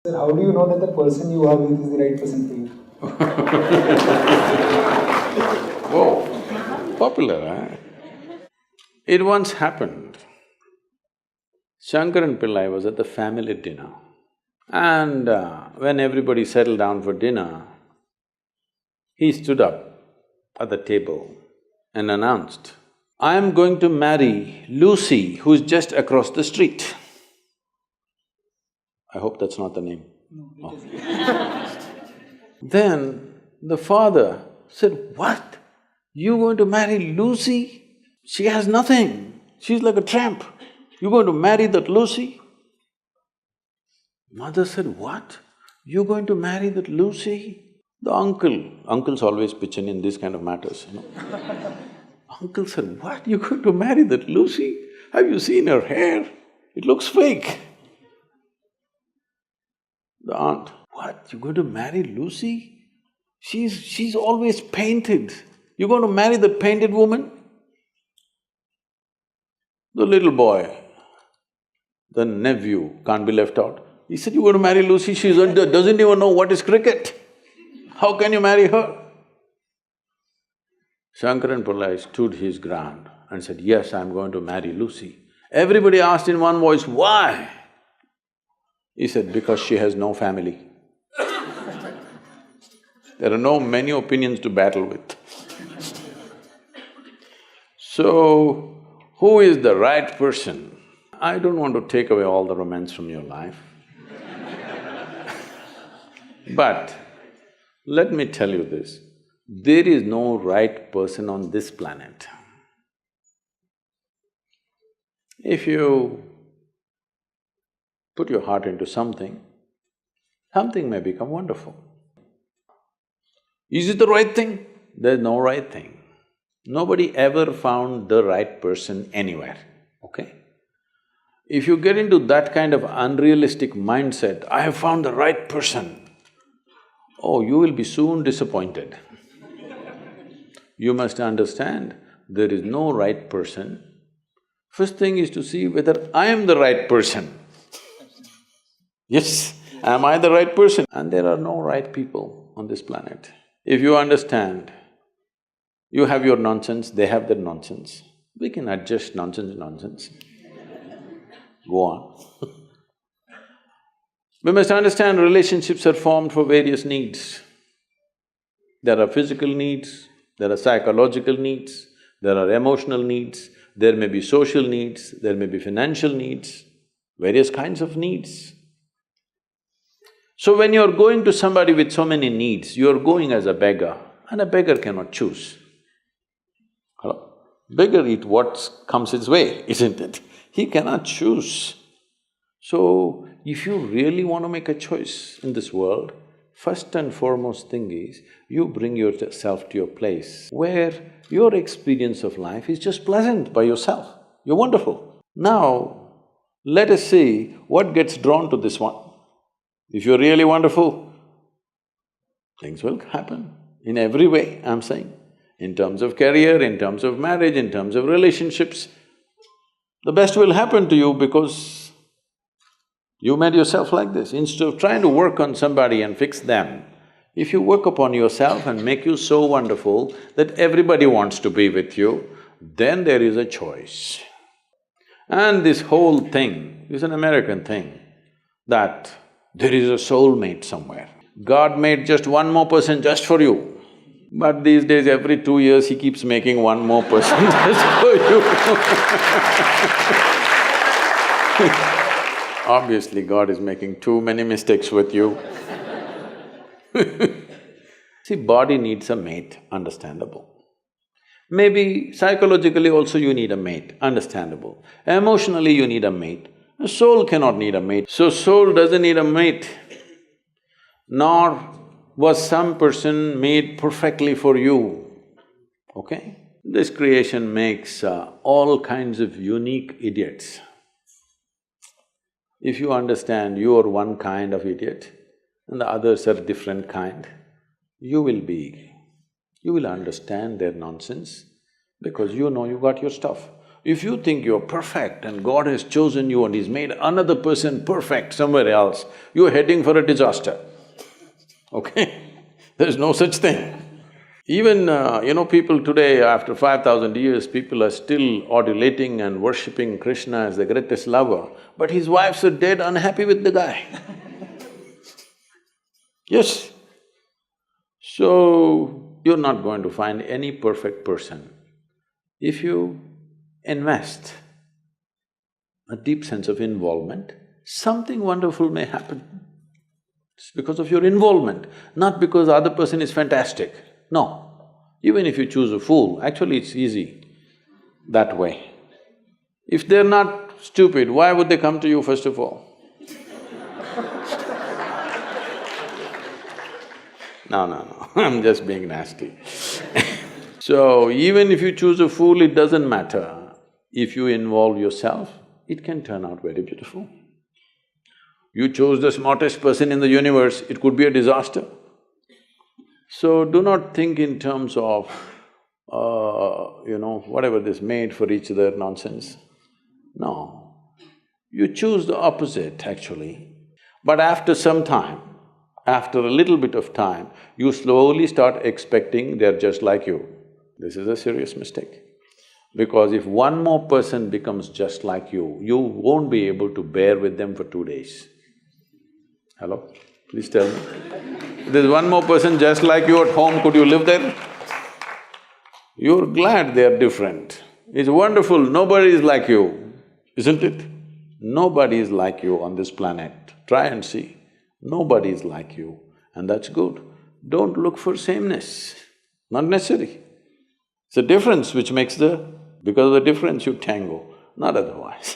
Sir, how do you know that the person you are with is the right person for you? Whoa, popular, eh? It once happened. Shankaran Pillai was at the family dinner, and when everybody settled down for dinner, he stood up at the table and announced, "I am going to marry Lucy, who's just across the street." I hope that's not the name. No, it Oh. is. Then the father said, "What? You going to marry Lucy? She has nothing. She's like a tramp. You going to marry that Lucy?" Mother said, "What? You going to marry that Lucy?" The uncles always pitch in these kind of matters, you know. Uncle said, "What? You going to marry that Lucy? Have you seen her hair? It looks fake." The aunt, "What? You going to marry Lucy? She's always painted. You going to marry that painted woman?" The little boy, the nephew, can't be left out. He said, "You going to marry Lucy? She doesn't even know what is cricket. How can you marry her?" Shankaran Pillai stood his ground and said, "Yes, I'm going to marry Lucy." Everybody asked in one voice, "Why?" He said, "Because she has no family." There are no many opinions to battle with. So, who is the right person? I don't want to take away all the romance from your life. But let me tell you this, there is no right person on this planet. If you put your heart into something, something may become wonderful. Is it the right thing? There's no right thing. Nobody ever found the right person anywhere, okay? If you get into that kind of unrealistic mindset, "I have found the right person," oh, you will be soon disappointed. You must understand, there is no right person. First thing is to see whether I am the right person. Yes, am I the right person? And there are no right people on this planet. If you understand, you have your nonsense, they have their nonsense, we can adjust nonsense. Go on. We must understand relationships are formed for various needs. There are physical needs, there are psychological needs, there are emotional needs, there may be social needs, there may be financial needs, various kinds of needs. So when you're going to somebody with so many needs, you're going as a beggar, and a beggar cannot choose. Hello? Beggar eat what comes his way, isn't it? He cannot choose. So, if you really want to make a choice in this world, first and foremost thing is, you bring yourself to your place where your experience of life is just pleasant by yourself. You're wonderful. Now, let us see what gets drawn to this one. If you're really wonderful, things will happen in every way, I'm saying. In terms of career, in terms of marriage, in terms of relationships, the best will happen to you because you made yourself like this. Instead of trying to work on somebody and fix them, if you work upon yourself and make you so wonderful that everybody wants to be with you, then there is a choice. And this whole thing is an American thing, that there is a soulmate somewhere. God made just one more person just for you, but these days every 2 years he keeps making one more person just for you. Obviously, God is making too many mistakes with you. See, body needs a mate, understandable. Maybe psychologically also you need a mate, understandable. Emotionally you need a mate. A soul cannot need a mate. So soul doesn't need a mate, nor was some person made perfectly for you, okay? This creation makes all kinds of unique idiots. If you understand you are one kind of idiot and the others are different kind, you will understand their nonsense because you know you got your stuff. If you think you're perfect and God has chosen you and He's made another person perfect somewhere else, you're heading for a disaster, okay? There's no such thing. Even, people today, after 5,000 years, people are still adulating and worshipping Krishna as the greatest lover, but his wives are dead unhappy with the guy. Yes. So, you're not going to find any perfect person. If you invest a deep sense of involvement, something wonderful may happen. It's because of your involvement, not because the other person is fantastic. No. Even if you choose a fool, actually it's easy that way. If they're not stupid, why would they come to you first of all? No, I'm just being nasty. So, even if you choose a fool, it doesn't matter. If you involve yourself, it can turn out very beautiful. You chose the smartest person in the universe, it could be a disaster. So, do not think in terms of, whatever this made for each other nonsense. No. You choose the opposite, actually. But after some time, after a little bit of time, you slowly start expecting they're just like you. This is a serious mistake. Because if one more person becomes just like you won't be able to bear with them for 2 days. Hello? Please tell me. If there's one more person just like you at home, could you live there? You're glad they're different. It's wonderful, nobody is like you, isn't it? Nobody is like you on this planet. Try and see. Nobody is like you, and that's good. Don't look for sameness, not necessary. It's a difference which makes the… because of the difference you tango, not otherwise